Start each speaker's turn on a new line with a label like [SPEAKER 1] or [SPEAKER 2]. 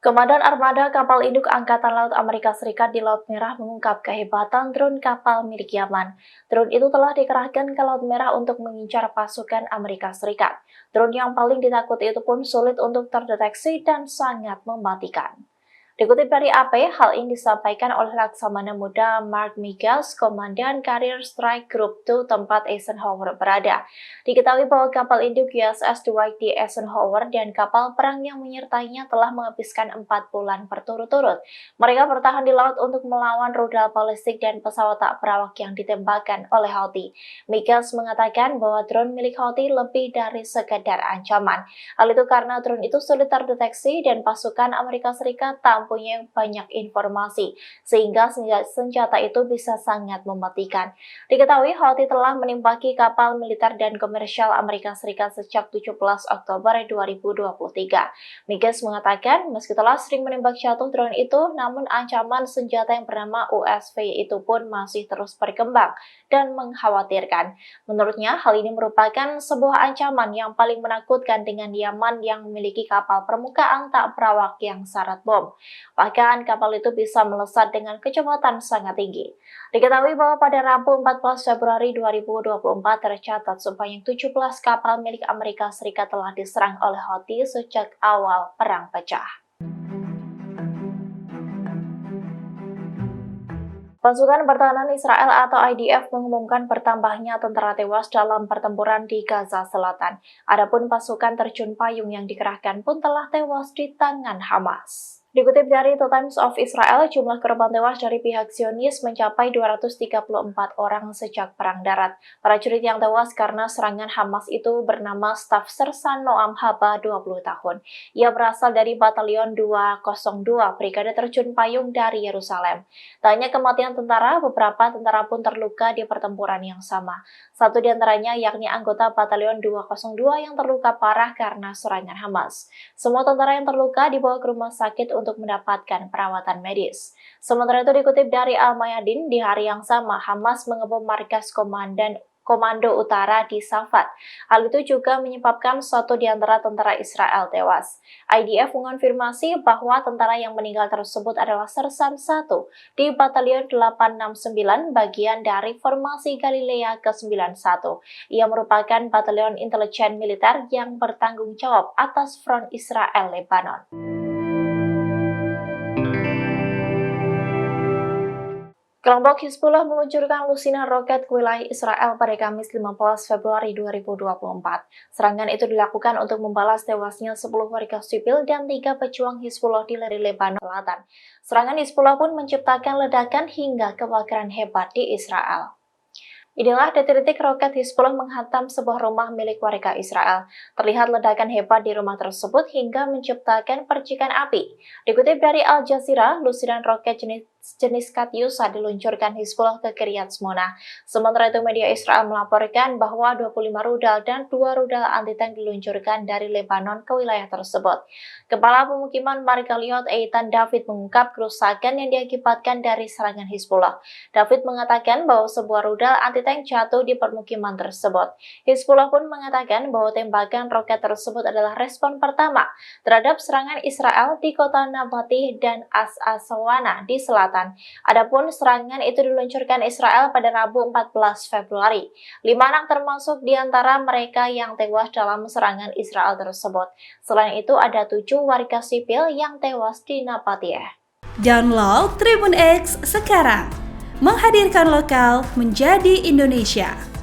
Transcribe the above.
[SPEAKER 1] Komandan Armada Kapal Induk Angkatan Laut Amerika Serikat di Laut Merah mengungkap kehebatan drone kapal milik Yaman. Drone itu telah dikerahkan ke Laut Merah untuk mengincar pasukan Amerika Serikat. Drone yang paling ditakuti itu pun sulit untuk terdeteksi dan sangat mematikan. Dikutip dari AP, hal ini disampaikan oleh Laksamana Muda Mark Michaels, Komandan Carrier Strike Group 2 tempat Eisenhower berada. Diketahui bahwa kapal induk USS Dwight D. Eisenhower dan kapal perang yang menyertainya telah menghabiskan 4 bulan berturut-turut. Mereka bertahan di laut untuk melawan rudal balistik dan pesawat tak berawak yang ditembakkan oleh Houthi. Michaels mengatakan bahwa drone milik Houthi lebih dari sekedar ancaman. Hal itu karena drone itu sulit terdeteksi dan pasukan Amerika Serikat tak mempunyai banyak informasi, sehingga senjata itu bisa sangat mematikan. Diketahui Houthi telah menembaki kapal militer dan komersial Amerika Serikat sejak 17 Oktober 2023. Michaels mengatakan, meski telah sering menembak jatuh drone itu, namun ancaman senjata yang bernama USV itu pun masih terus berkembang dan mengkhawatirkan. Menurutnya, hal ini merupakan sebuah ancaman yang paling menakutkan dengan Yaman yang memiliki kapal permukaan tak berawak yang syarat bom. Bahkan kapal itu bisa melesat dengan kecepatan sangat tinggi. Diketahui bahwa pada Rabu 14 Februari 2024 tercatat sebanyak 17 kapal milik Amerika Serikat telah diserang oleh Houthi sejak awal perang pecah. Pasukan Pertahanan Israel atau IDF mengumumkan bertambahnya tentara tewas dalam pertempuran di Gaza Selatan. Adapun pasukan terjun payung yang dikerahkan pun telah tewas di tangan Hamas. Dikutip dari The Times of Israel, jumlah korban tewas dari pihak Zionis mencapai 234 orang sejak Perang Darat. Prajurit yang tewas karena serangan Hamas itu bernama Staff Sersan Noam Haba, 20 tahun. Ia berasal dari Batalion 202 Brigade Terjun Payung dari Yerusalem. Tak hanya kematian tentara, beberapa tentara pun terluka di pertempuran yang sama. Satu di antaranya yakni anggota Batalion 202 yang terluka parah karena serangan Hamas. Semua tentara yang terluka dibawa ke rumah sakit untuk mendapatkan perawatan medis. Sementara itu dikutip dari Al-Mayadin, di hari yang sama Hamas mengebom markas Komando Utara di Safat. Hal itu juga menyebabkan satu di antara tentara Israel tewas. IDF mengonfirmasi bahwa tentara yang meninggal tersebut adalah Sersan 1 di Batalion 869 bagian dari Formasi Galilea ke-91. Ia merupakan batalion intelijen militer yang bertanggung jawab atas front Israel-Lebanon. Kelompok Hizbullah meluncurkan lusinan roket ke wilayah Israel pada Kamis 15 Februari 2024. Serangan itu dilakukan untuk membalas tewasnya 10 warga sipil dan 3 pejuang Hizbullah di Lebanon Selatan. Serangan Hizbullah pun menciptakan ledakan hingga kebakaran hebat di Israel. Inilah detik-detik roket Hizbullah menghantam sebuah rumah milik warga Israel. Terlihat ledakan hebat di rumah tersebut hingga menciptakan percikan api. Dikutip dari Al Jazeera, lusinan roket jenis Katyusha diluncurkan Hizbullah ke Kiryat Shmona. Sementara itu media Israel melaporkan bahwa 25 rudal dan 2 rudal anti-tank diluncurkan dari Lebanon ke wilayah tersebut. Kepala Pemukiman Margaliot Eitan David mengungkap kerusakan yang diakibatkan dari serangan Hizbullah. David mengatakan bahwa sebuah rudal anti-tank jatuh di permukiman tersebut. Hizbullah pun mengatakan bahwa tembakan roket tersebut adalah respon pertama terhadap serangan Israel di kota Nabatih dan As-Asawana di selatan. Adapun serangan itu diluncurkan Israel pada Rabu 14 Februari. 5 anak termasuk di antara mereka yang tewas dalam serangan Israel tersebut. Selain itu ada 7 warga sipil yang tewas di Nabatih.
[SPEAKER 2] Download Tribun X sekarang, menghadirkan lokal menjadi Indonesia.